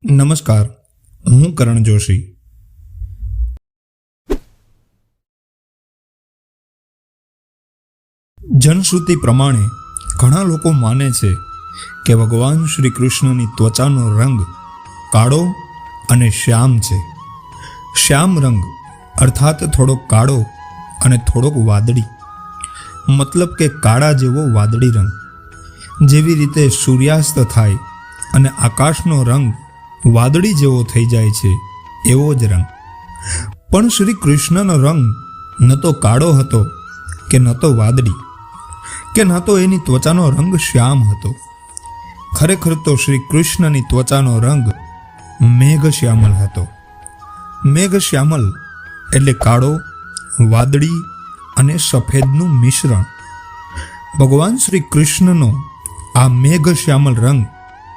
નમસ્કાર, હું કરણ જોશી. જનશ્રુતિ પ્રમાણે ઘણા લોકો માને છે કે ભગવાન શ્રી કૃષ્ણની ત્વચાનો રંગ કાળો અને શ્યામ છે. શ્યામ રંગ અર્થાત થોડોક કાળો અને થોડોક વાદળી, મતલબ કે કાળા જેવો વાદળી રંગ. જેવી રીતે સૂર્યાસ્ત થાય અને આકાશનો રંગ વાદળી જેવો થઈ જાય છે, એવો જ રંગ. પણ શ્રી કૃષ્ણનો રંગ ન તો કાળો હતો કે ન તો વાદળી કે ન તો એની ત્વચાનો રંગ શ્યામ હતો. ખરેખર તો શ્રી કૃષ્ણની ત્વચાનો રંગ મેઘશ્યામલ હતો. મેઘશ્યામલ એટલે કાળો, વાદળી અને સફેદનું મિશ્રણ. ભગવાન શ્રી કૃષ્ણનો આ મેઘશ્યામલ રંગ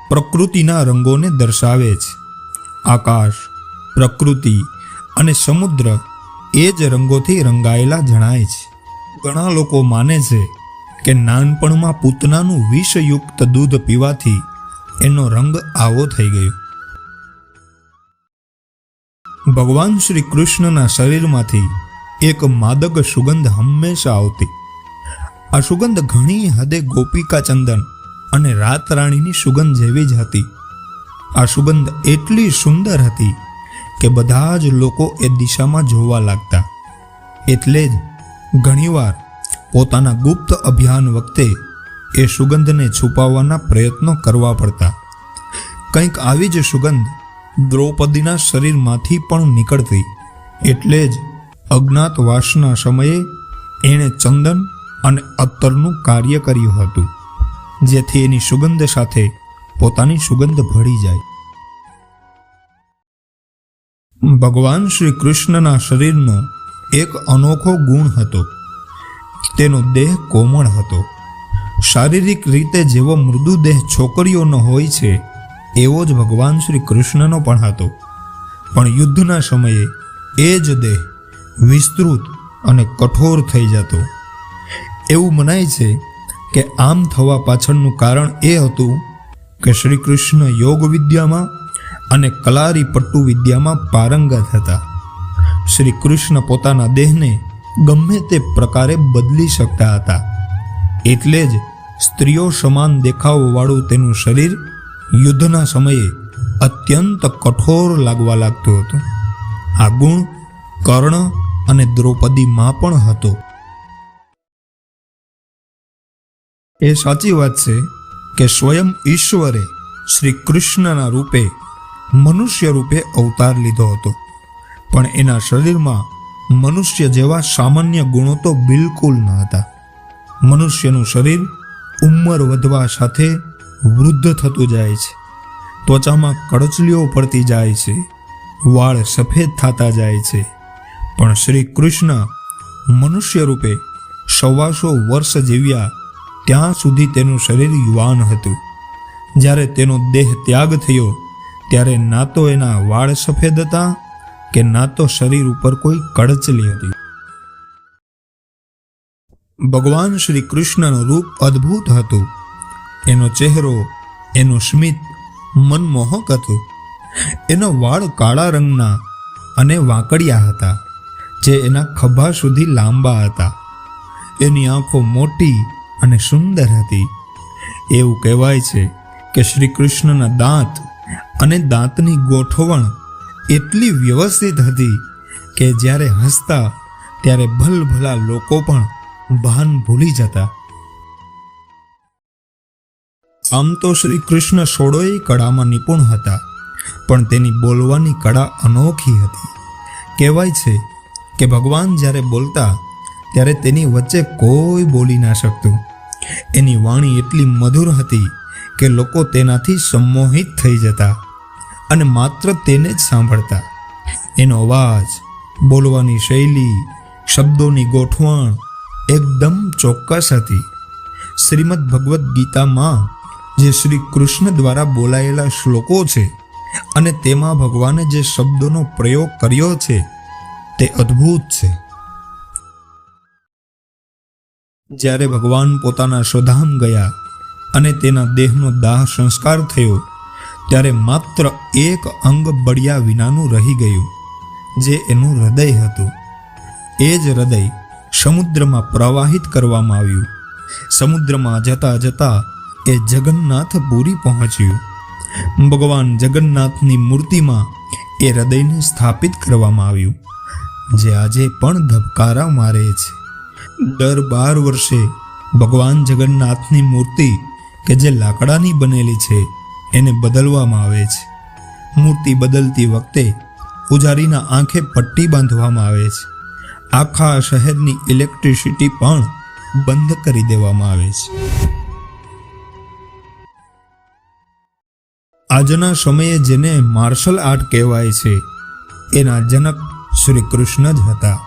પ્રકૃતિના રંગોને દર્શાવે છે. આકાશ, પ્રકૃતિ અને સમુદ્ર એ જ રંગોથી રંગાયેલા જણાય છે. ઘણા લોકો માને છે કે નાનપણમાં પૂતનાનું વિષયુક્ત દૂધ પીવાથી એનો રંગ આવો થઈ ગયો. ભગવાન શ્રી કૃષ્ણના શરીરમાંથી એક માદક સુગંધ હંમેશા આવતી. આ સુગંધ ઘણી હદે ગોપિકા ચંદન અને રાત રાણીની સુગંધ જેવી જ હતી. આ સુગંધ એટલી સુંદર હતી કે બધા જ લોકો એ દિશામાં જોવા લાગતા. એટલે જ ઘણીવાર પોતાના ગુપ્ત અભિયાન વખતે એ સુગંધને છુપાવવાના પ્રયત્નો કરવા પડતા. કંઈક આવી જ સુગંધ દ્રૌપદીના શરીરમાંથી પણ નીકળતી. એટલે જ અજ્ઞાતવાસના સમયે એણે ચંદન અને અત્તરનું કાર્ય કર્યું હતું, જેથી એની સુગંધ સાથે પોતાની સુગંધ ભળી જાય. ભગવાન શ્રી કૃષ્ણના શરીરનો એક અનોખો ગુણ હતો. તેનો દેહ કોમળ હતો. શારીરિક રીતે જેવો મૃદુ દેહ છોકરીઓનો હોય છે, એવો જ ભગવાન શ્રી કૃષ્ણનો પણ હતો. પણ યુદ્ધના સમયે એ જ દેહ વિસ્તૃત અને કઠોર થઈ જતો. એવું મનાય છે કે આમ થવા પાછળનું કારણ એ હતું કે શ્રી કૃષ્ણ યોગ વિદ્યામાં અને કલારી પટ્ટુ વિદ્યામાં પારંગત હતા. શ્રી કૃષ્ણ પોતાના દેહને ગમે તે પ્રકારે બદલી શકતા હતા. એટલે જ સ્ત્રીઓ સમાન દેખાવવાળું તેનું શરીર યુદ્ધના સમયે અત્યંત કઠોર લાગવા લાગતું હતું. આ ગુણ કર્ણ અને દ્રૌપદીમાં પણ હતો. એ સાચી વાત છે કે સ્વયં ઈશ્વરે શ્રી કૃષ્ણના રૂપે મનુષ્ય રૂપે અવતાર લીધો હતો. પણ એના શરીરમાં મનુષ્ય જેવા સામાન્ય ગુણો તો બિલકુલ ન હતા. મનુષ્યનું શરીર ઉંમર વધવા સાથે વૃદ્ધ થતું જાય છે. ત્વચામાં કડચલીઓ પડતી જાય છે. વાળ સફેદ થતા જાય છે. પણ શ્રી કૃષ્ણ મનુષ્ય રૂપે 125 વર્ષ જીવ્યા ત્યાં સુધી તેનું શરીર યુવાન હતું. જ્યારે તેનો દેહ ત્યાગ થયો ત્યારે ના તો એના વાળ સફેદ હતા કે ના તો શરીર ઉપર કોઈ કડચલી હતી. ભગવાન શ્રી કૃષ્ણનું રૂપ અદ્ભુત હતું. એનો ચહેરો, એનું સ્મિત મનમોહક હતું. એના વાળ કાળા રંગના અને વાંકડિયા હતા, જે એના ખભા સુધી લાંબા હતા. એની આંખો મોટી અને સુંદર હતી. એવું કહેવાય છે કે શ્રી કૃષ્ણના દાંત અને દાંતની ગોઠવણ એટલી વ્યવસ્થિત હતી કે જ્યારે હસતા ત્યારે ભલભલા લોકો પણ ભાન ભૂલી જતા. આમ તો શ્રી કૃષ્ણ 16 કળામાં નિપુણ હતા, પણ તેની બોલવાની કળા અનોખી હતી. કહેવાય છે કે ભગવાન જ્યારે બોલતા ત્યારે તેની વચ્ચે કોઈ બોલી ના શકતું. એની વાણી એટલી મધુર હતી કે લોકો તેનાથી સંમોહિત થઈ જતા અને માત્ર તેને જ સાંભળતા. એનો અવાજ, બોલવાની શૈલી, શબ્દોની ગોઠવણ એકદમ ચોક્કસ હતી. શ્રીમદ ભગવદ્ ગીતામાં જે શ્રી કૃષ્ણ દ્વારા બોલાયેલા શ્લોકો છે અને તેમાં ભગવાને જે શબ્દોનો પ્રયોગ કર્યો છે તે અદ્ભુત છે. જ્યારે ભગવાન પોતાના સ્વધામ ગયા અને તેના દેહનો દાહ સંસ્કાર થયો ત્યારે માત્ર એક અંગ બળ્યા વિનાનું રહી ગયું, જે એનું હૃદય હતું. એ જ હૃદય સમુદ્રમાં પ્રવાહિત કરવામાં આવ્યું. સમુદ્રમાં જતા જતા એ જગન્નાથપુરી પહોંચ્યું. ભગવાન જગન્નાથની મૂર્તિમાં એ હૃદયને સ્થાપિત કરવામાં આવ્યું, જે આજે પણ ધબકારા મારે છે. દર 12 વર્ષે ભગવાન જગન્નાથની મૂર્તિ કે જે લાકડાની બનેલી છે એને બદલવામાં આવે છે. મૂર્તિ બદલતી વખતે પૂજારીના આંખે પટ્ટી બાંધવામાં આવે છે. આખા શહેરની ઇલેક્ટ્રિસિટી પણ બંધ કરી દેવામાં આવે છે. આજના સમયે જેને માર્શલ આર્ટ કહેવાય છે, એના જનક શ્રી કૃષ્ણ જ હતા.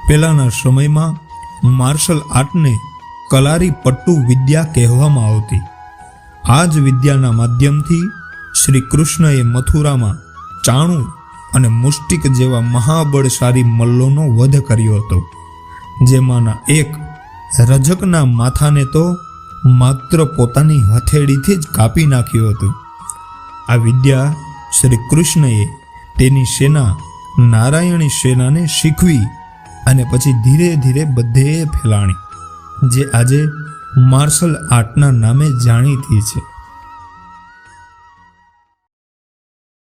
પહેલાના સમયમાં માર્શલ આર્ટને કલારી પટ્ટુ વિદ્યા કહેવામાં આવતી. આ જ વિદ્યાના માધ્યમથી શ્રી કૃષ્ણએ મથુરામાં ચાણૂર અને મુષ્ટિક જેવા મહાબળશાળી મલ્લોનો વધ કર્યો હતો, જેમાંના એક રજકના માથાને તો માત્ર પોતાની હથેળીથી જ કાપી નાખ્યું હતું. આ વિદ્યા શ્રી કૃષ્ણએ તેની સેના નારાયણી સેનાને શીખવી અને પછી ધીરે ધીરે બધે ફેલાણી, જે આજે માર્શલ આર્ટના નામે જાણીતી છે.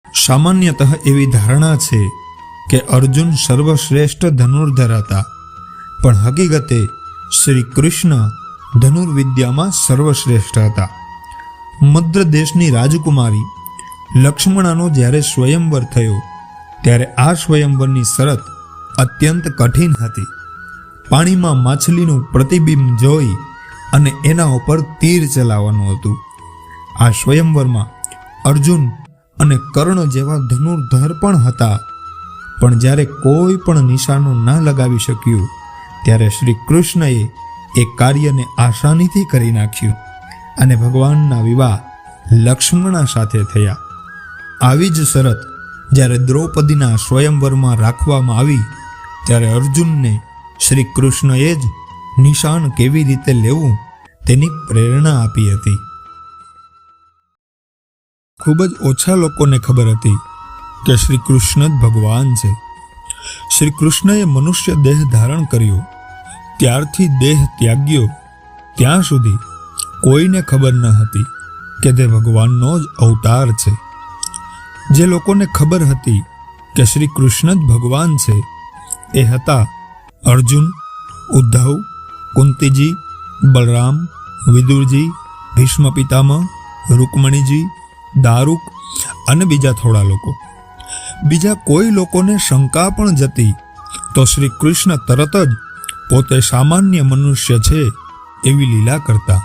સામાન્યતઃ એવી ધારણા છે કે અર્જુન સર્વશ્રેષ્ઠ ધનુર્ધર હતા, પણ હકીકતે શ્રી કૃષ્ણ ધનુર્વિદ્યામાં સર્વશ્રેષ્ઠ હતા. મદ્ર દેશની રાજકુમારી લક્ષ્મણાનો જ્યારે સ્વયંવર થયો, ત્યારે આ સ્વયંવરની શરત અત્યંત કઠિન હતી. પાણીમાં માછલીનું પ્રતિબિંબ જોઈ અને એના ઉપર તીર ચલાવવાનું હતું. આ સ્વયંવરમાં અર્જુન અને કર્ણ જેવા ધનુર્ધર પણ હતા, પણ જ્યારે કોઈ પણ નિશાનો ના લગાવી શક્યું, ત્યારે શ્રી કૃષ્ણએ એ કાર્યને આસાનીથી કરી નાખ્યું અને ભગવાનના વિવાહ લક્ષ્મણા સાથે થયા. આવી જ શરત જ્યારે દ્રૌપદીના સ્વયંવરમાં રાખવામાં આવી, ત્યારે અર્જુનને શ્રી કૃષ્ણએ જ નિશાન કેવી રીતે લેવું તેની પ્રેરણા આપી હતી. ખૂબ જ ઓછા લોકોને ખબર હતી કે શ્રી કૃષ્ણ જ ભગવાન છે. શ્રી કૃષ્ણએ મનુષ્ય દેહ ધારણ કર્યો, ત્યારથી દેહ ત્યાગ્યો, ત્યાં સુધી કોઈને ખબર ન હતી કે તે ભગવાનનો જ અવતાર છે. જે લોકોને ખબર હતી કે શ્રી કૃષ્ણ જ ભગવાન છે, એ હતા અર્જુન, ઉદ્ધવ, કુંતીજી, બલરામ, વિદુરજી, ભીષ્મ પિતામહ, રૂકમણીજી, દારૂક અને બીજા થોડા લોકો. બીજા કોઈ લોકોને શંકા પણ જતી તો શ્રી કૃષ્ણ તરત જ પોતે સામાન્ય મનુષ્ય છે એવી લીલા કરતા.